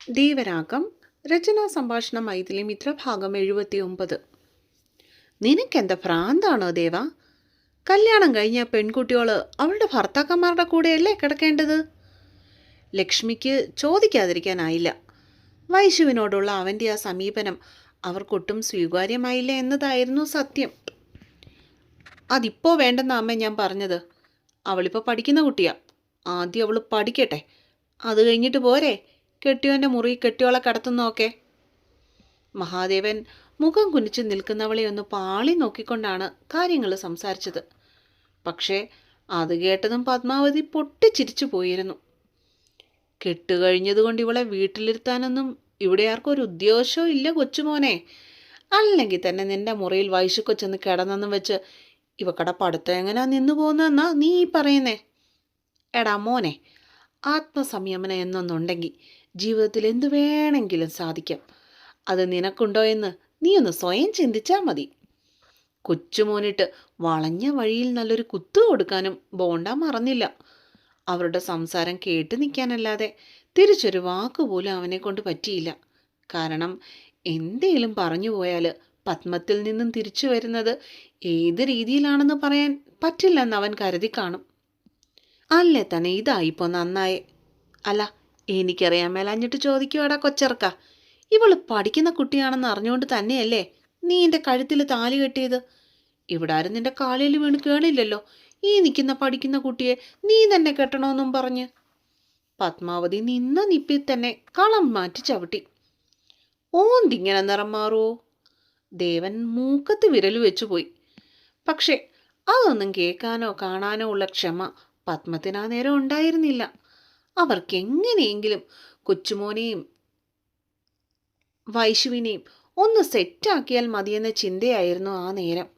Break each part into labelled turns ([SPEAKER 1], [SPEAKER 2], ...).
[SPEAKER 1] ദേവരാഗം രചനാ സംഭാഷണം മൈഥിലി മിത്ര ഭാഗം 79. നിനക്കെന്താ ഭ്രാന്താണോ ദേവ? കല്യാണം കഴിഞ്ഞ പെൺകുട്ടികൾ അവളുടെ ഭർത്താക്കന്മാരുടെ കൂടെയല്ലേ കിടക്കേണ്ടത്? ലക്ഷ്മിക്ക് ചോദിക്കാതിരിക്കാനായില്ല. വൈശുവിനോടുള്ള അവൻ്റെ ആ സമീപനം അവർക്കൊട്ടും സ്വീകാര്യമായില്ല എന്നതായിരുന്നു സത്യം. അതിപ്പോൾ വേണ്ടെന്ന അമ്മ ഞാൻ പറഞ്ഞത്. അവളിപ്പോൾ പഠിക്കുന്ന കുട്ടിയാ. ആദ്യം അവൾ പഠിക്കട്ടെ, അത് കഴിഞ്ഞിട്ട് പോരെ കെട്ടിയോൻ്റെ മുറി കെട്ടിയോളെ കടത്തുന്നൊക്കെ. മഹാദേവൻ മുഖം കുനിച്ച് നിൽക്കുന്നവളെ ഒന്ന് പാളി നോക്കിക്കൊണ്ടാണ് കാര്യങ്ങൾ സംസാരിച്ചത്. പക്ഷേ അത് കേട്ടതും പത്മാവതി പൊട്ടിച്ചിരിച്ചു പോയിരുന്നു. കെട്ടുകഴിഞ്ഞതുകൊണ്ട് ഇവളെ വീട്ടിലിരുത്താനൊന്നും ഇവിടെ ആർക്കും ഒരു ഉദ്ദേശവും ഇല്ല കൊച്ചുമോനെ. അല്ലെങ്കിൽ തന്നെ നിന്റെ മുറിയിൽ വൈശുക്കൊച്ചെന്ന് കിടന്നെന്നും വെച്ച് ഇവക്കടെ പഠിത്തം എങ്ങനെയാ നിന്നു പോകുന്നതെന്നാ നീ പറയുന്നേ? എടാ മോനെ, ആത്മസംയമനം എന്നൊന്നുണ്ടെങ്കിൽ ജീവിതത്തിൽ എന്തു വേണമെങ്കിലും സാധിക്കാം. അത് നിനക്കുണ്ടോ എന്ന് നീ ഒന്ന് സ്വയം ചിന്തിച്ചാൽ മതി. കൊച്ചുമോനിട്ട് വളഞ്ഞ വഴിയിൽ നല്ലൊരു കുത്തു കൊടുക്കാനും ബോണ്ട മറന്നില്ല. അവരുടെ സംസാരം കേട്ട് നിൽക്കാനല്ലാതെ തിരിച്ചൊരു വാക്കുപോലും അവനെ കൊണ്ട് പറ്റിയില്ല. കാരണം എന്തെങ്കിലും പറഞ്ഞു പോയാൽ പത്മത്തിൽ നിന്നും തിരിച്ചു വരുന്നത് ഏത് രീതിയിലാണെന്ന് പറയാൻ പറ്റില്ലെന്ന് അവൻ കരുതി കാണും. അല്ലേ തന്നെ ഇതായിപ്പോൾ നന്നായേ. അല്ല, എനിക്കറിയാൻ മേലാഞ്ഞിട്ട് ചോദിക്കുവാടാ കൊച്ചർക്ക, ഇവള് പഠിക്കുന്ന കുട്ടിയാണെന്ന് അറിഞ്ഞുകൊണ്ട് തന്നെയല്ലേ നീ എൻ്റെ കഴുത്തിൽ താലി കെട്ടിയത്? ഇവിടെ ആരും നിന്റെ കാലിൽ വീണ് കേണില്ലല്ലോ ഈ നിൽക്കുന്ന പഠിക്കുന്ന കുട്ടിയെ നീ തന്നെ കെട്ടണമെന്നും പറഞ്ഞ്. പത്മാവതി നിന്ന നിപ്പിൽ തന്നെ കളം മാറ്റി ചവിട്ടി. ഓന്തിങ്ങനെ നിറം മാറുമോ? ദേവൻ മൂക്കത്ത് വിരൽ വെച്ചുപോയി. പക്ഷേ അതൊന്നും കേൾക്കാനോ കാണാനോ ഉള്ള ക്ഷമ പത്മത്തിനാ നേരം ഉണ്ടായിരുന്നില്ല. അവർക്കെങ്ങനെയെങ്കിലും കൊച്ചുമോനെയും വൈശുവിനെയും ഒന്ന് സെറ്റാക്കിയാൽ മതിയെന്ന ചിന്തയായിരുന്നു ആ നേരം.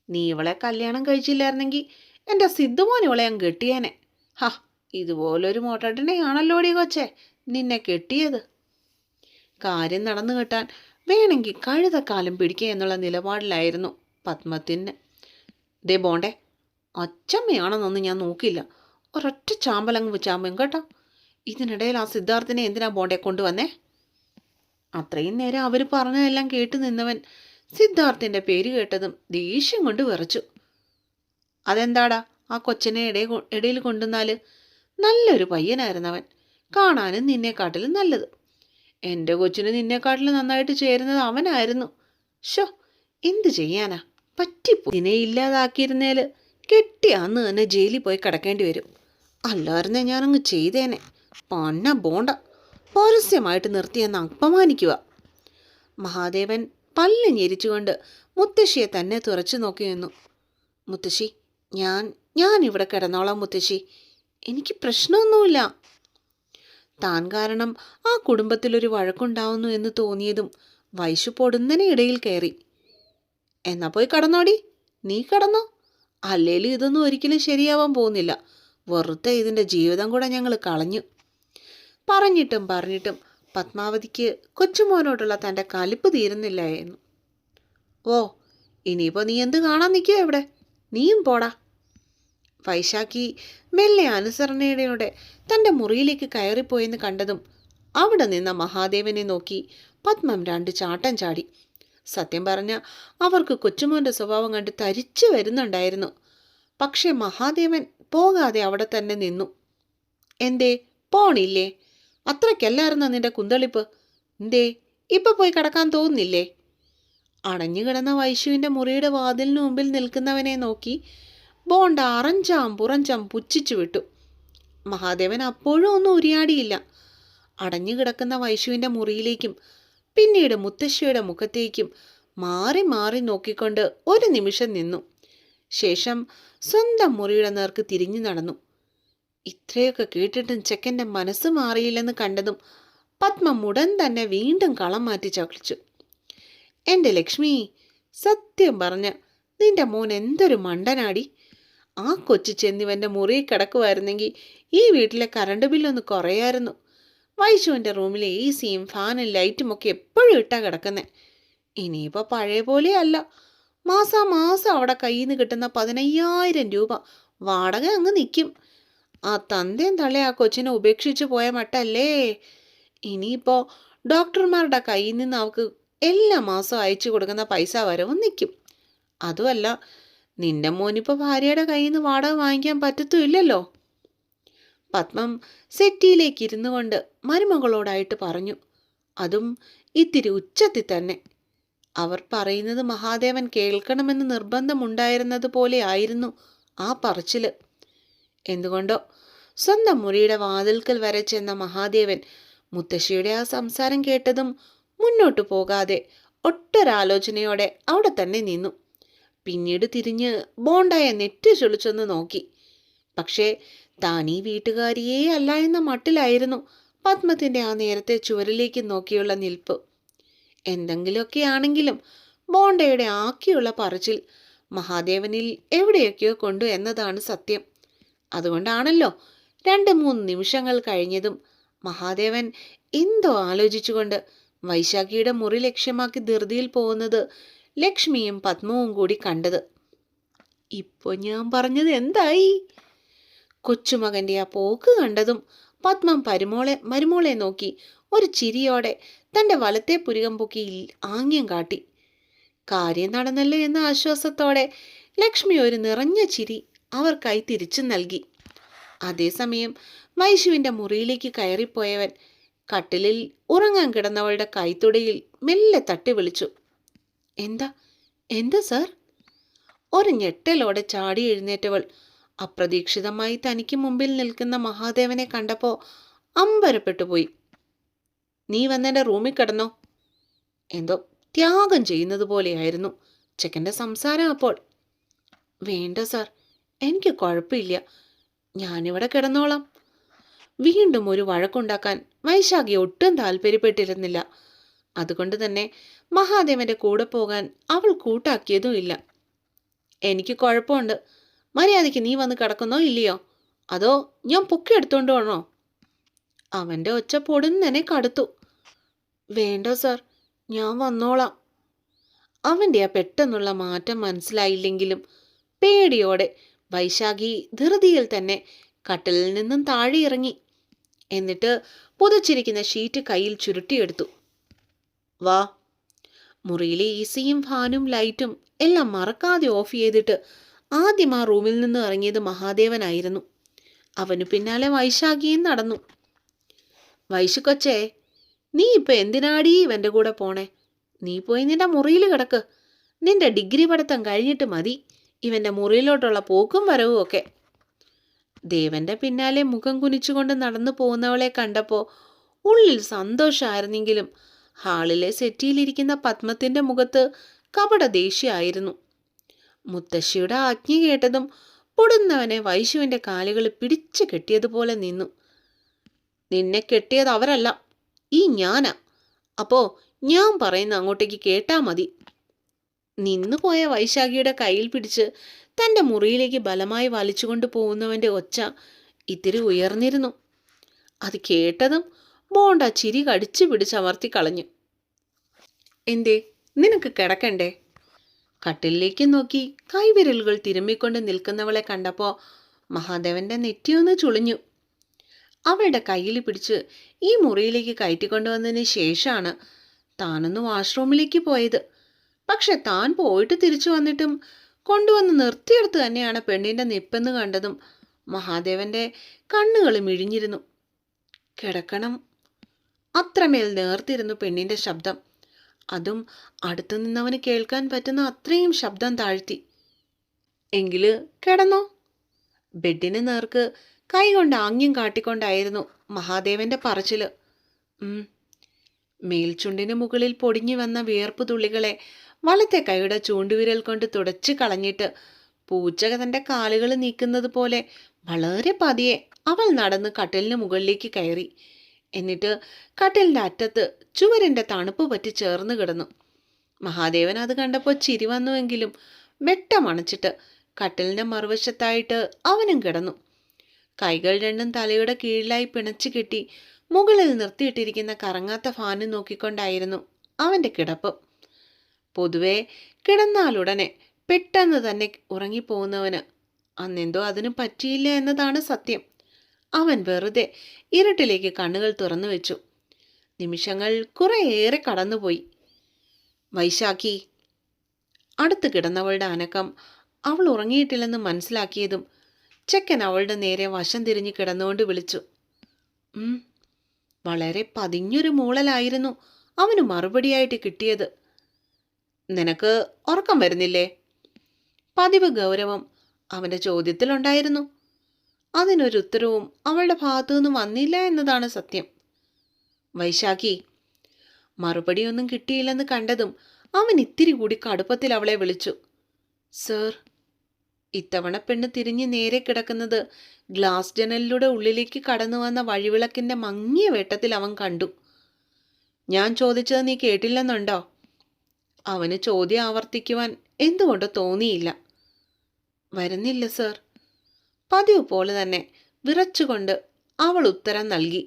[SPEAKER 1] നീ ഇവളെ കല്യാണം കഴിച്ചില്ലായിരുന്നെങ്കിൽ എൻ്റെ സിദ്ധുമോൻ ഇവളെ ഞാൻ കെട്ടിയേനെ. ഹാ, ഇതുപോലൊരു മോട്ടട്ടിനെയാണല്ലോടി കൊച്ചേ നിന്നെ കെട്ടിയത്. കാര്യം നടന്നു കിട്ടാൻ വേണമെങ്കിൽ കഴുതക്കാലം പിടിക്കുക എന്നുള്ള നിലപാടിലായിരുന്നു പത്മത്തിന്. ദേ ബോണ്ടേ, അച്ചമ്മയാണെന്നൊന്നും ഞാൻ നോക്കില്ല, ഒരൊറ്റ ചാമ്പലങ്ങ് ചാമ്പും കേട്ടോ. ഇതിനിടയിൽ ആ സിദ്ധാർത്ഥിനെ എന്തിനാ ബോണ്ടെ കൊണ്ടുവന്നേ? അത്രയും നേരം അവർ പറഞ്ഞതെല്ലാം കേട്ടു നിന്നവൻ സിദ്ധാർത്ഥിൻ്റെ പേര് കേട്ടതും ദേഷ്യം കൊണ്ട് വിറച്ചു. അതെന്താടാ ആ കൊച്ചനെ ഇടയിൽ കൊണ്ടുവന്നാൽ? നല്ലൊരു പയ്യനായിരുന്നവൻ, കാണാനും നിന്നെക്കാട്ടിലും നല്ലത്. എൻ്റെ കൊച്ചിന് നിന്നെക്കാട്ടിലും നന്നായിട്ട് ചേരുന്നത് അവനായിരുന്നു. ഷോ, എന്തു ചെയ്യാനാ, പറ്റിപ്പോ. ഇതിനെ ഇല്ലാതാക്കിയിരുന്നേൽ കെട്ടിയ അന്ന് തന്നെ ജയിലിൽ പോയി കിടക്കേണ്ടി വരും. അല്ലായിരുന്നേ ഞാനങ്ങ് ചെയ്തേനെ. പന്ന ബോണ്ട പരസ്യമായിട്ട് നിർത്തിയെന്ന് അപമാനിക്കുക. മഹാദേവൻ പല്ല് ഞെരിച്ചുകൊണ്ട് മുത്തശ്ശിയെ തന്നെ തുറച്ചു നോക്കി നിന്നു. മുത്തശ്ശി, ഞാൻ ഇവിടെ കിടന്നോളാം മുത്തശ്ശി, എനിക്ക് പ്രശ്നമൊന്നുമില്ല. താൻ കാരണം ആ കുടുംബത്തിലൊരു വഴക്കുണ്ടാവുന്നു എന്ന് തോന്നിയതും വൈശു പൊടുന്നനെ ഇടയിൽ കയറി. എന്നാ പോയി കടന്നോടി, നീ കടന്നോ. അല്ലേലും ഇതൊന്നും ഒരിക്കലും ശരിയാവാൻ പോകുന്നില്ല. വെറുതെ ഇതിൻ്റെ ജീവിതം കൂടെ ഞങ്ങൾ കളഞ്ഞു. പറഞ്ഞിട്ടും പത്മാവതിക്ക് കൊച്ചുമോനോടുള്ള തൻ്റെ കലിപ്പ് തീരുന്നില്ലായിരുന്നു. ഓ, ഇനിയിപ്പോൾ നീ എന്ത് കാണാൻ നിൽക്കുക ഇവിടെ? നീയും പോടാ. വൈശാഖി മെല്ലെ അനുസരണയോടെ തൻ്റെ മുറിയിലേക്ക് കയറിപ്പോയെന്ന് കണ്ടതും അവിടെ നിന്ന മഹാദേവനെ നോക്കി പത്മം 2 ചാട്ടം ചാടി. സത്യം പറഞ്ഞ അവർക്ക് കൊച്ചുമോൻ്റെ സ്വഭാവം കണ്ട് തരിച്ചു വരുന്നുണ്ടായിരുന്നു. പക്ഷേ മഹാദേവൻ പോകാതെ അവിടെ തന്നെ നിന്നു. എന്തേ പോണില്ലേ? അത്രയ്ക്കല്ലായിരുന്നോ നിന്റെ കുന്തളിപ്പ്? എന്തേ ഇപ്പം പോയി കിടക്കാൻ തോന്നുന്നില്ലേ? അടഞ്ഞുകിടന്ന വൈശുവിൻ്റെ മുറിയുടെ വാതിലിന് മുമ്പിൽ നിൽക്കുന്നവനെ നോക്കി ബോണ്ട അറഞ്ചാം പുറഞ്ചാം പുച്ഛിച്ചു വിട്ടു. മഹാദേവൻ അപ്പോഴും ഒന്നും ഉരിയാടിയില്ല. അടഞ്ഞുകിടക്കുന്ന വൈശുവിൻ്റെ മുറിയിലേക്കും പിന്നീട് മുത്തശ്ശിയുടെ മുഖത്തേക്കും മാറി മാറി നോക്കിക്കൊണ്ട് ഒരു നിമിഷം നിന്നു. ശേഷം സ്വന്തം മുറിയുടെ നേർക്ക് തിരിഞ്ഞു നടന്നു. ഇത്രയൊക്കെ കേട്ടിട്ടും ചെക്കൻ്റെ മനസ്സ് മാറിയില്ലെന്ന് കണ്ടതും പത്മ ഉടൻ തന്നെ വീണ്ടും കളം മാറ്റി ചവിളിച്ചു. എൻ്റെ ലക്ഷ്മി, സത്യം പറഞ്ഞ നിന്റെ മോൻ എന്തൊരു മണ്ടനാടി. ആ കൊച്ചു ചെന്നിവൻ്റെ മുറിയിൽ കിടക്കുമായിരുന്നെങ്കിൽ ഈ വീട്ടിലെ കറണ്ട് ബില്ലൊന്ന് കുറയായിരുന്നു. വൈശുവിൻ്റെ റൂമിലെ AC-യും ഫാനും ലൈറ്റും ഒക്കെ എപ്പോഴും ഇട്ടാ കിടക്കുന്നേ. ഇനിയിപ്പോൾ പഴയ പോലെയല്ല. മാസാമാസം അവിടെ കയ്യിൽ നിന്ന് കിട്ടുന്ന 15,000 രൂപ വാടക അങ്ങ് നിൽക്കും. ആ തന്തയും തള്ളയെ ആ കൊച്ചിനെ ഉപേക്ഷിച്ച് പോയ മട്ടല്ലേ. ഇനിയിപ്പോൾ ഡോക്ടർമാരുടെ കയ്യിൽ നിന്ന് അവൾക്ക് എല്ലാ മാസവും അയച്ചു കൊടുക്കുന്ന പൈസ വരവും നിൽക്കും. അതുമല്ല, നിന്റെ മോനിപ്പോൾ ഭാര്യയുടെ കയ്യിൽ നിന്ന് വാടക വാങ്ങിക്കാൻ പറ്റത്തുമില്ലല്ലോ. പത്മം സെറ്റിയിലേക്ക് ഇരുന്നു കൊണ്ട് മരുമകളോടായിട്ട് പറഞ്ഞു. അതും ഇത്തിരി ഉച്ചത്തിൽ തന്നെ. അവർ പറയുന്നത് മഹാദേവൻ കേൾക്കണമെന്ന് നിർബന്ധമുണ്ടായിരുന്നത് പോലെ ആയിരുന്നു ആ പറച്ചിൽ. എന്തുകൊണ്ടോ സ്വന്തം മുറിയുടെ വാതിൽക്കൽ വരെ ചെന്ന മഹാദേവൻ മുത്തശ്ശിയുടെ ആ സംസാരം കേട്ടതും മുന്നോട്ടു പോകാതെ ഒട്ടൊരാലോചനയോടെ അവിടെ തന്നെ നിന്നു. പിന്നീട് തിരിഞ്ഞ് ബോണ്ടായ നെറ്റി ചൊളിച്ചൊന്ന് നോക്കി. പക്ഷേ താൻ ഈ വീട്ടുകാരിയേ അല്ല എന്ന മട്ടിലായിരുന്നു പത്മത്തിൻ്റെ ആ നേരത്തെ ചുവരിലേക്ക് നോക്കിയുള്ള നിൽപ്പ്. എന്തെങ്കിലുമൊക്കെ ആണെങ്കിലും ബോണ്ടയുടെ ആക്കിയുള്ള പറച്ചിൽ മഹാദേവനിൽ എവിടെയൊക്കെയോ കൊണ്ടു എന്നതാണ് സത്യം. അതുകൊണ്ടാണല്ലോ 2-3 നിമിഷങ്ങൾ കഴിഞ്ഞതും മഹാദേവൻ എന്തോ ആലോചിച്ചുകൊണ്ട് വൈശാഖിയുടെ മുറി ലക്ഷ്യമാക്കി ധൃതിയിൽ പോകുന്നത് ലക്ഷ്മിയും പത്മവും കൂടി കണ്ടത്. ഇപ്പോൾ ഞാൻ പറഞ്ഞത് എന്തായി? കൊച്ചുമകൻ്റെ ആ പോക്ക് കണ്ടതും പത്മം മരുമോളെ നോക്കി ഒരു ചിരിയോടെ തൻ്റെ വലത്തെ പുരികം പൊക്കി ആംഗ്യം കാട്ടി. കാര്യം നടന്നല്ലോ എന്ന ആശ്വാസത്തോടെ ലക്ഷ്മി ഒരു നിറഞ്ഞ ചിരി അവർക്കായി തിരിച്ചു നൽകി. അതേസമയം വൈശുവിൻ്റെ മുറിയിലേക്ക് കയറിപ്പോയവൻ കട്ടിലിൽ ഉറങ്ങാൻ കിടന്നവളുടെ കൈത്തുടയിൽ മെല്ലെ തട്ടി വിളിച്ചു. എന്താ എന്താ സാർ? ഒരു ഞെട്ടലോടെ ചാടി എഴുന്നേറ്റവൾ അപ്രതീക്ഷിതമായി തനിക്ക് മുമ്പിൽ നിൽക്കുന്ന മഹാദേവനെ കണ്ടപ്പോൾ അമ്പരപ്പെട്ടുപോയി. നീ വന്നെൻ്റെ റൂമിൽ കിടന്നോ? എന്തോ ത്യാഗം ചെയ്യുന്നത് പോലെയായിരുന്നു ചെക്കൻ്റെ സംസാരം അപ്പോൾ. വേണ്ട സാർ, എനിക്ക് കുഴപ്പമില്ല, ഞാനിവിടെ കിടന്നോളാം. വീണ്ടും ഒരു വഴക്കുണ്ടാക്കാൻ വൈശാഖി ഒട്ടും താല്പര്യപ്പെട്ടിരുന്നില്ല. അതുകൊണ്ട് തന്നെ മഹാദേവന്റെ കൂടെ പോകാൻ അവൾ കൂട്ടാക്കിയതുമില്ല. എനിക്ക് കുഴപ്പമുണ്ട്, മര്യാദയ്ക്ക് നീ വന്ന് കിടക്കുന്നോ ഇല്ലയോ, അതോ ഞാൻ പൊക്കിയെടുത്തോണ്ട് വേണോ? അവൻ്റെ ഒച്ച പൊടുന്നനെ കടുത്തു. വേണ്ട സാർ, ഞാൻ വന്നോളാം. അവൻ്റെ ആ പെട്ടെന്നുള്ള മാറ്റം മനസ്സിലായില്ലെങ്കിലും പേടിയോടെ വൈശാഖി ധൃതിയിൽ തന്നെ കട്ടിലിൽ നിന്നും താഴെ ഇറങ്ങി. എന്നിട്ട് പുതച്ചിരിക്കുന്ന ഷീറ്റ് കയ്യിൽ ചുരുട്ടിയെടുത്തു. വാ. മുറിയിലെ ഈസിയും ഫാനും ലൈറ്റും എല്ലാം മറക്കാതെ ഓഫ് ചെയ്തിട്ട് ആദ്യം ആ റൂമിൽ നിന്ന് ഇറങ്ങിയത് മഹാദേവനായിരുന്നു. അവനു പിന്നാലെ വൈശാഖിയും നടന്നു. വൈശുക്കൊച്ചേ, നീ ഇപ്പം എന്തിനാടീ ഇവൻ്റെ കൂടെ പോണേ? നീ പോയി നിന്റെ മുറിയിൽ കിടക്ക്. നിന്റെ ഡിഗ്രി പഠിത്തം കഴിഞ്ഞിട്ട് മതി ഇവൻ്റെ മുറിയിലോട്ടുള്ള പോക്കും വരവും ഒക്കെ. ദേവന്റെ പിന്നാലെ മുഖം കുനിച്ചുകൊണ്ട് നടന്നു പോകുന്നവളെ കണ്ടപ്പോൾ ഉള്ളിൽ സന്തോഷമായിരുന്നെങ്കിലും ഹാളിലെ സെറ്റിയിലിരിക്കുന്ന പത്മത്തിൻ്റെ മുഖത്ത് കപട ദേഷ്യമായിരുന്നു. മുത്തശ്ശിയുടെ ആജ്ഞ കേട്ടതും പൊടുന്നവനെ വൈശുവിൻ്റെ കാലുകൾ പിടിച്ചു കെട്ടിയതുപോലെ നിന്നു. നിന്നെ കെട്ടിയത് അവരല്ല, ഈ ഞാനാ. അപ്പോ ഞാൻ പറയുന്ന അങ്ങോട്ടേക്ക് കേട്ടാ മതി. നിന്നുപോയ വൈശാഖിയുടെ കയ്യിൽ പിടിച്ച് തൻ്റെ മുറിയിലേക്ക് ബലമായി വലിച്ചുകൊണ്ട് പോകുന്നവൻ്റെ ഒച്ച ഇത്തിരി ഉയർന്നിരുന്നു. അത് കേട്ടതും ബോണ്ട ചിരി കടിച്ചു പിടിച്ചമർത്തി കളഞ്ഞു. എന്തേ, നിനക്ക് കിടക്കണ്ടേ? കട്ടിലേക്ക് നോക്കി കൈവിരലുകൾ തിരുമ്മിക്കൊണ്ട് നിൽക്കുന്നവളെ കണ്ടപ്പോൾ മഹാദേവന്റെ നെറ്റിയൊന്ന് ചുളിഞ്ഞു. അവളുടെ കയ്യിൽ പിടിച്ച് ഈ മുറിയിലേക്ക് കയറ്റിക്കൊണ്ടുവന്നതിന് ശേഷമാണ് താനൊന്ന് വാഷ്റൂമിലേക്ക് പോയത്. പക്ഷെ താൻ പോയിട്ട് തിരിച്ചു വന്നിട്ടും കൊണ്ടുവന്ന് നിർത്തിയെടുത്ത് തന്നെയാണ് പെണ്ണിൻ്റെ നിപ്പെന്ന് കണ്ടതും മഹാദേവന്റെ കണ്ണുകൾ മിഴിഞ്ഞിരുന്നു. കിടക്കണം. അത്രമേൽ നേർത്തിരുന്നു പെണ്ണിൻ്റെ ശബ്ദം. അതും അടുത്തു നിന്നവന് കേൾക്കാൻ പറ്റുന്ന അത്രയും ശബ്ദം താഴ്ത്തി. എങ്കില് കിടന്നോ. ബെഡിന് നേർക്ക് കൈകൊണ്ട് ആംഗ്യം കാട്ടിക്കൊണ്ടായിരുന്നു മഹാദേവന്റെ പറച്ചില്. മേൽചുണ്ടിന് മുകളിൽ പൊടിഞ്ഞു വന്ന വിയർപ്പ് തുള്ളികളെ വലത്തെ കൈയുടെ ചൂണ്ടുവിരൽ കൊണ്ട് തുടച്ചു കളഞ്ഞിട്ട് പൂച്ച തൻ്റെ കാലുകൾ നീക്കുന്നത് പോലെ വളരെ പതിയെ അവൾ നടന്ന് കട്ടിലിന് മുകളിലേക്ക് കയറി. എന്നിട്ട് കട്ടിലിൻ്റെ അറ്റത്ത് ചുവരിൻ്റെ തണുപ്പ് പറ്റി ചേർന്ന് കിടന്നു. മഹാദേവൻ അത് കണ്ടപ്പോൾ ചിരി വന്നുവെങ്കിലും വെട്ടമണച്ചിട്ട് കട്ടിലിൻ്റെ മറുവശത്തായിട്ട് അവനും കിടന്നു. കൈകൾ രണ്ടും തലയുടെ കീഴിലായി പിണച്ചു കെട്ടി മുകളിൽ നിർത്തിയിട്ടിരിക്കുന്ന കറങ്ങാത്ത ഫാന് നോക്കിക്കൊണ്ടായിരുന്നു അവൻ്റെ കിടപ്പ്. പൊതുവെ കിടന്നാലുടനെ പെട്ടെന്ന് തന്നെ ഉറങ്ങിപ്പോകുന്നവന് അന്നെന്തോ അതിന് പറ്റിയില്ല എന്നതാണ് സത്യം. അവൻ വെറുതെ ഇരുട്ടിലേക്ക് കണ്ണുകൾ തുറന്നു വെച്ചു. നിമിഷങ്ങൾ കുറേയേറെ കടന്നുപോയി. വൈശാഖി. അടുത്ത് കിടന്നവളുടെ അനക്കം അവൾ ഉറങ്ങിയിട്ടില്ലെന്ന് മനസ്സിലാക്കിയതും ചെക്കൻ അവളുടെ നേരെ വശം തിരിഞ്ഞ് കിടന്നുകൊണ്ട് വിളിച്ചു. വളരെ പതിഞ്ഞൊരു മൂളലായിരുന്നു അവന് മറുപടിയായിട്ട് കിട്ടിയത്. നിനക്ക് ഉറക്കം വരുന്നില്ലേ? പതിവ് ഗൗരവം അവൻ്റെ ചോദ്യത്തിലുണ്ടായിരുന്നു. അതിനൊരു ഉത്തരവും അവളുടെ ഭാഗത്തുനിന്ന് വന്നില്ല എന്നതാണ് സത്യം. വൈശാഖി. മറുപടിയൊന്നും കിട്ടിയില്ലെന്ന് കണ്ടതും അവൻ ഇത്തിരി കൂടി കടുപ്പത്തിൽ അവളെ വിളിച്ചു. സർ. ഇത്തവണ പെണ്ണ് തിരിഞ്ഞ് നേരെ കിടക്കുന്നത് ഗ്ലാസ് ജനലിലൂടെ ഉള്ളിലേക്ക് കടന്നു വന്ന വഴിവിളക്കിൻ്റെ മങ്ങിയ വെട്ടത്തിൽ അവൻ കണ്ടു. ഞാൻ ചോദിച്ചത് നീ കേട്ടില്ലെന്നുണ്ടോ? അവന് ചോദ്യം ആവർത്തിക്കുവാൻ എന്തുകൊണ്ടോ തോന്നിയില്ല. വരുന്നില്ല സർ. പതിവ് പോലെ തന്നെ വിറച്ചുകൊണ്ട് അവൾ ഉത്തരം നൽകി.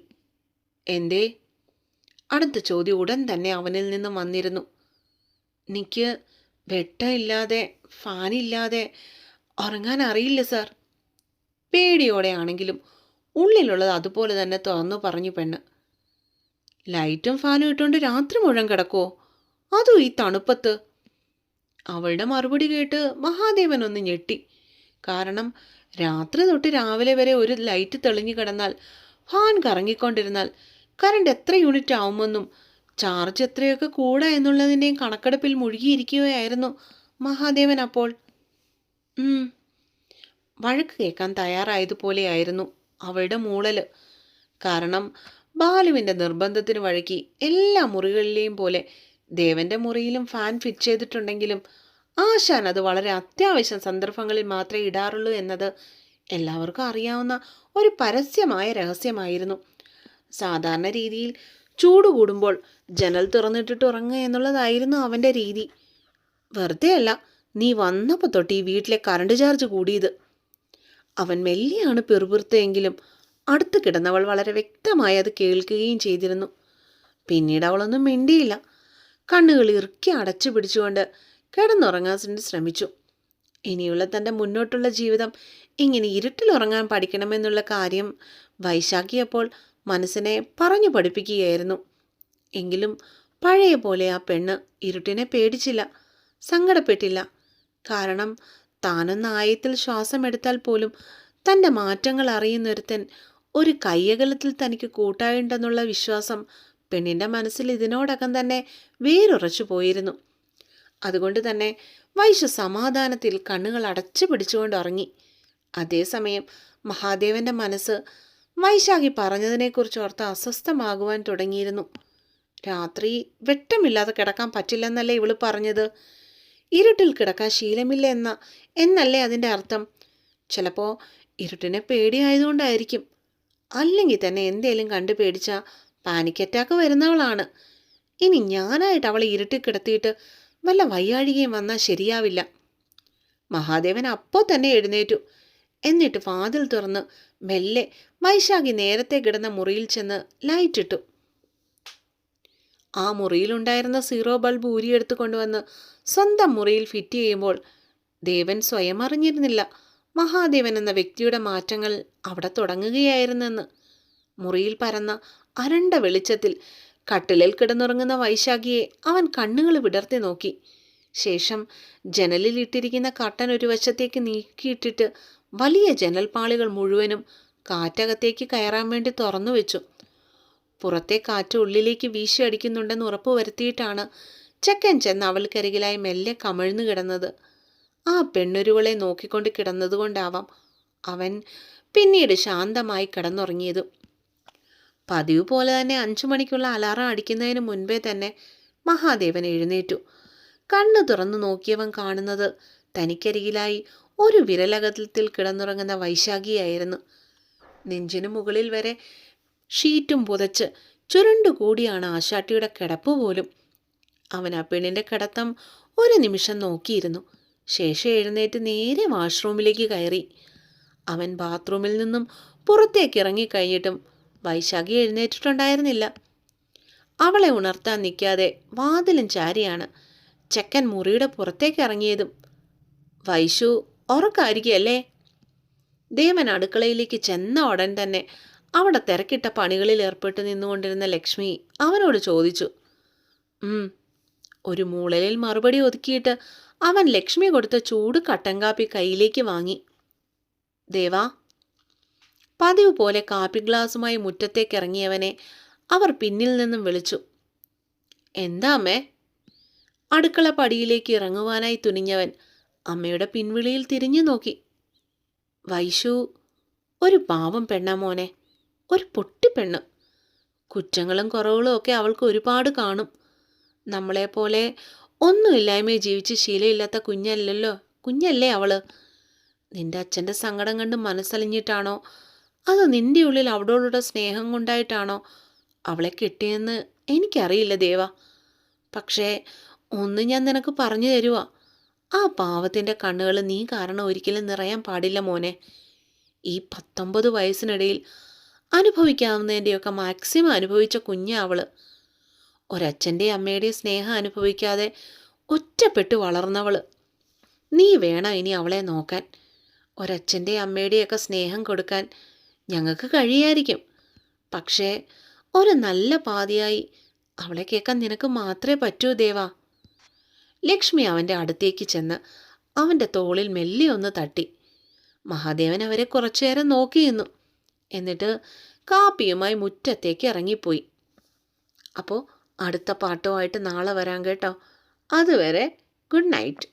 [SPEAKER 1] എന്തേ? അടുത്ത ചോദ്യം ഉടൻ തന്നെ അവനിൽ നിന്നും വന്നിരുന്നു. എനിക്ക് വെട്ടമില്ലാതെ ഫാനില്ലാതെ ഉറങ്ങാൻ അറിയില്ല സർ. പേടിയോടെയാണെങ്കിലും ഉള്ളിലുള്ളത് അതുപോലെ തന്നെ തുറന്നു പറഞ്ഞു പെണ്ണ്. ലൈറ്റും ഫാനും ഇട്ടുകൊണ്ട് രാത്രി മുഴുവൻ കിടക്കുമോ? അതും ഈ തണുപ്പത്ത്? അവളുടെ മറുപടി കേട്ട് മഹാദേവൻ ഒന്ന് ഞെട്ടി. കാരണം രാത്രി തൊട്ട് രാവിലെ വരെ ഒരു ലൈറ്റ് തെളിഞ്ഞു കിടന്നാൽ, ഫാൻ കറങ്ങിക്കൊണ്ടിരുന്നാൽ കറണ്ട് എത്ര യൂണിറ്റ് ആവുമെന്നും ചാർജ് എത്രയൊക്കെ കൂടാ എന്നുള്ളതിൻ്റെയും കണക്കെടുപ്പിൽ മുഴുകിയിരിക്കുകയായിരുന്നു മഹാദേവൻ അപ്പോൾ. വഴക്ക് കേൾക്കാൻ തയ്യാറായതുപോലെയായിരുന്നു അവളുടെ മൂളൽ. കാരണം ബാലുവിൻ്റെ നിർബന്ധത്തിന് വഴക്കി എല്ലാ മുറികളിലെയും പോലെ ദേവൻ്റെ മുറിയിലും ഫാൻ ഫിറ്റ് ചെയ്തിട്ടുണ്ടെങ്കിലും ആശാൻ അത് വളരെ അത്യാവശ്യം സന്ദർഭങ്ങളിൽ മാത്രമേ ഇടാറുള്ളൂ എന്നത് എല്ലാവർക്കും അറിയാവുന്ന ഒരു പരസ്യമായ രഹസ്യമായിരുന്നു. സാധാരണ രീതിയിൽ ചൂട് കൂടുമ്പോൾ ജനൽ തുറന്നിട്ടിട്ട് ഉറങ്ങുക എന്നുള്ളതായിരുന്നു അവൻ്റെ രീതി. വെറുതെ അല്ല നീ വന്നപ്പോൾ തൊട്ട് ഈ വീട്ടിലെ കറണ്ട് ചാർജ് കൂടിയത്. അവൻ മെല്ലെയാണ് പിറുപിറുത്തെങ്കിലും അടുത്ത് കിടന്നവൾ വളരെ വ്യക്തമായി അത് കേൾക്കുകയും ചെയ്തിരുന്നു. പിന്നീട് അവളൊന്നും മിണ്ടിയില്ല. കണ്ണുകൾ ഇറുക്കി അടച്ചു പിടിച്ചുകൊണ്ട് കിടന്നുറങ്ങാൻ ശ്രമിച്ചു. ഇനിയുള്ള തൻ്റെ മുന്നോട്ടുള്ള ജീവിതം ഇങ്ങനെ ഇരുട്ടിലുറങ്ങാൻ പഠിക്കണമെന്നുള്ള കാര്യം വൈശാഖി അപ്പോൾ മനസ്സിനെ പറഞ്ഞു പഠിപ്പിക്കുകയായിരുന്നു. എങ്കിലും പഴയ പോലെ ആ പെണ്ണ് ഇരുട്ടിനെ പേടിച്ചില്ല, സങ്കടപ്പെട്ടില്ല. കാരണം താനൊന്ന് ആയത്തിൽ ശ്വാസമെടുത്താൽ പോലും തൻ്റെ മാറ്റങ്ങൾ അറിയുന്നൊരുത്തൻ ഒരു കയ്യകലത്തിൽ തനിക്ക് കൂട്ടായുണ്ടെന്നുള്ള വിശ്വാസം പെണ്ണിൻ്റെ മനസ്സിൽ ഇതിനോടകം തന്നെ വേരുറച്ചു പോയിരുന്നു. അതുകൊണ്ട് തന്നെ വൈശു സമാധാനത്തിൽ കണ്ണുകൾ അടച്ചു പിടിച്ചുകൊണ്ട് ഉറങ്ങി. അതേസമയം മഹാദേവൻ്റെ മനസ്സ് വൈശാഖി പറഞ്ഞതിനെക്കുറിച്ച് ഓർത്ത് അസ്വസ്ഥമാകുവാൻ തുടങ്ങിയിരുന്നു. രാത്രി വെട്ടമില്ലാതെ കിടക്കാൻ പറ്റില്ലെന്നല്ലേ ഇവള് പറഞ്ഞത്? ഇരുട്ടിൽ കിടക്കാൻ ശീലമില്ല എന്നല്ലേ അതിൻ്റെ അർത്ഥം? ചിലപ്പോൾ ഇരുട്ടിനെ പേടിയായതുകൊണ്ടായിരിക്കും. അല്ലെങ്കിൽ തന്നെ എന്തേലും കണ്ടു പേടിച്ചാൽ പാനിക് അറ്റാക്ക് വരുന്നവളാണ്. ഇനി ഞാനായിട്ട് അവളെ ഇരുട്ടിൽ കിടത്തിയിട്ട് വല്ല വയ്യാഴികയും വന്നാൽ ശരിയാവില്ല. മഹാദേവൻ അപ്പോൾ തന്നെ എഴുന്നേറ്റു. എന്നിട്ട് വാതിൽ തുറന്ന് മെല്ലെ വൈശാഖി നേരത്തെ കിടന്ന മുറിയിൽ ചെന്ന് ലൈറ്റിട്ടു. ആ മുറിയിലുണ്ടായിരുന്ന സീറോ ബൾബ് ഊരിയെടുത്ത് കൊണ്ടുവന്ന് സ്വന്തം മുറിയിൽ ഫിറ്റ് ചെയ്യുമ്പോൾ ദേവൻ സ്വയം അറിഞ്ഞിരുന്നില്ല മഹാദേവൻ എന്ന വ്യക്തിയുടെ മാറ്റങ്ങൾ അവിടെ തുടങ്ങുകയായിരുന്നെന്ന്. മുറിയിൽ പരന്ന അരണ്ട വെളിച്ചത്തിൽ കട്ടിലിൽ കിടന്നുറങ്ങുന്ന വൈശാഖിയെ അവൻ കണ്ണുകൾ വിടർത്തി നോക്കി. ശേഷം ജനലിൽ ഇട്ടിരിക്കുന്ന കർട്ടൻ ഒരു വശത്തേക്ക് നീക്കിയിട്ടിട്ട് വലിയ ജനൽപ്പാളികൾ മുഴുവനും കാറ്റകത്തേക്ക് കയറാൻ വേണ്ടി തുറന്നു വെച്ചു. പുറത്തെ കാറ്റ് ഉള്ളിലേക്ക് വീശി അടിക്കുന്നുണ്ടെന്ന് ഉറപ്പ് വരുത്തിയിട്ടാണ് ചെക്കൻ ചെന്ന് അവൾക്കരികിലായി മെല്ലെ കമിഴ്ന്നു കിടന്നത്. ആ പെണ്ണൊരുവളെ നോക്കിക്കൊണ്ട് കിടന്നതുകൊണ്ടാവാം അവൻ പിന്നീട് ശാന്തമായി കിടന്നുറങ്ങിയത്. പതിവ് പോലെ തന്നെ 5 മണിക്കുള്ള അലാറം അടിക്കുന്നതിന് മുൻപേ തന്നെ മഹാദേവൻ എഴുന്നേറ്റു. കണ്ണു തുറന്നു നോക്കിയവൻ കാണുന്നത് തനിക്കരികിലായി ഒരു വിരലകത്തിൽ കിടന്നുറങ്ങുന്ന വൈശാഖിയായിരുന്നു. നെഞ്ചിനു മുകളിൽ വരെ ഷീറ്റും പുതച്ച് ചുരുണ്ടുകൂടിയാണ് ആശാട്ടിയുടെ കിടപ്പ് പോലും. അവൻ ആ പെണ്ണിൻ്റെ കിടത്തം ഒരു നിമിഷം നോക്കിയിരുന്നു. ശേഷം എഴുന്നേറ്റ് നേരെ വാഷ്റൂമിലേക്ക് കയറി. അവൻ ബാത്റൂമിൽ നിന്നും പുറത്തേക്ക് ഇറങ്ങിക്കഴിഞ്ഞിട്ടും വൈശാഖി എഴുന്നേറ്റിട്ടുണ്ടായിരുന്നില്ല. അവളെ ഉണർത്താൻ നിൽക്കാതെ വാതിലും ചാരിയാണ് ചെക്കൻ മുറിയുടെ പുറത്തേക്ക് ഇറങ്ങിയതും. വൈശു ഉറക്കായിരിക്കുകയല്ലേ? ദേവൻ അടുക്കളയിലേക്ക് ചെന്ന ഉടൻ തന്നെ അവിടെ തിരക്കിട്ട പണികളിൽ ഏർപ്പെട്ട് നിന്നുകൊണ്ടിരുന്ന ലക്ഷ്മി അവനോട് ചോദിച്ചു. ഒരു മൂളലിൽ മറുപടി ഒതുക്കിയിട്ട് അവൻ ലക്ഷ്മി കൊടുത്ത ചൂട് കട്ടൻ കാപ്പി കയ്യിലേക്ക് വാങ്ങി. ദേവാ. പതിവ് പോലെ കാപ്പി ഗ്ലാസുമായി മുറ്റത്തേക്ക് ഇറങ്ങിയവനെ അവർ പിന്നിൽ നിന്നും വിളിച്ചു. എന്താ അമ്മേ? അടുക്കള പടിയിലേക്ക് ഇറങ്ങുവാനായി തുനിഞ്ഞവൻ അമ്മയുടെ പിൻവിളിയിൽ തിരിഞ്ഞു നോക്കി. വൈശു ഒരു പാവം പെണ്ണാ മോനെ, ഒരു പൊട്ടിപ്പെണ്ണ്. കുറ്റങ്ങളും കുറവുകളും ഒക്കെ അവൾക്ക് ഒരുപാട് കാണും. നമ്മളെപ്പോലെ ഒന്നുമില്ലായ്മയെ ജീവിച്ച് ശീലമില്ലാത്ത കുഞ്ഞല്ലേ അവള്. നിന്റെ അച്ഛൻ്റെ സങ്കടം കണ്ട് മനസ്സലിഞ്ഞിട്ടാണോ അത് നിന്റെ ഉള്ളിൽ അവളോടുള്ള സ്നേഹം കൊണ്ടായിട്ടാണോ അവളെ കിട്ടിയെന്ന് എനിക്കറിയില്ല ദേവാ. പക്ഷേ ഒന്ന് ഞാൻ നിനക്ക് പറഞ്ഞു തരുവാ, ആ പാവത്തിൻ്റെ കണ്ണുകൾ നീ കാരണം ഒരിക്കലും നിറയാൻ പാടില്ല മോനെ. ഈ 19 വയസ്സിനിടയിൽ അനുഭവിക്കാവുന്നതിൻ്റെയൊക്കെ മാക്സിമം അനുഭവിച്ച കുഞ്ഞാ അവള്. ഒരച്ഛൻ്റെയും അമ്മയുടെയും സ്നേഹം അനുഭവിക്കാതെ ഒറ്റപ്പെട്ട് വളർന്നവള്. നീ വേണം ഇനി അവളെ നോക്കാൻ. ഒരച്ഛൻ്റെയും അമ്മയുടെയൊക്കെ സ്നേഹം കൊടുക്കാൻ ഞങ്ങൾക്ക് കഴിയായിരിക്കും. പക്ഷേ ഒരു നല്ല പാതിയായി അവളെ കേൾക്കാൻ നിനക്ക് മാത്രമേ പറ്റൂ ദേവാ. ലക്ഷ്മി അവൻ്റെ അടുത്തേക്ക് ചെന്ന് അവൻ്റെ തോളിൽ മെല്ലെ ഒന്ന് തട്ടി. മഹാദേവൻ അവരെ കുറച്ചു നേരം നോക്കി നിന്നു. എന്നിട്ട് കാപ്പിയുമായി മുറ്റത്തേക്ക് ഇറങ്ങിപ്പോയി. അപ്പോൾ അടുത്ത പാട്ടുമായിട്ട് നാളെ വരാം കേട്ടോ. അതുവരെ ഗുഡ് നൈറ്റ്.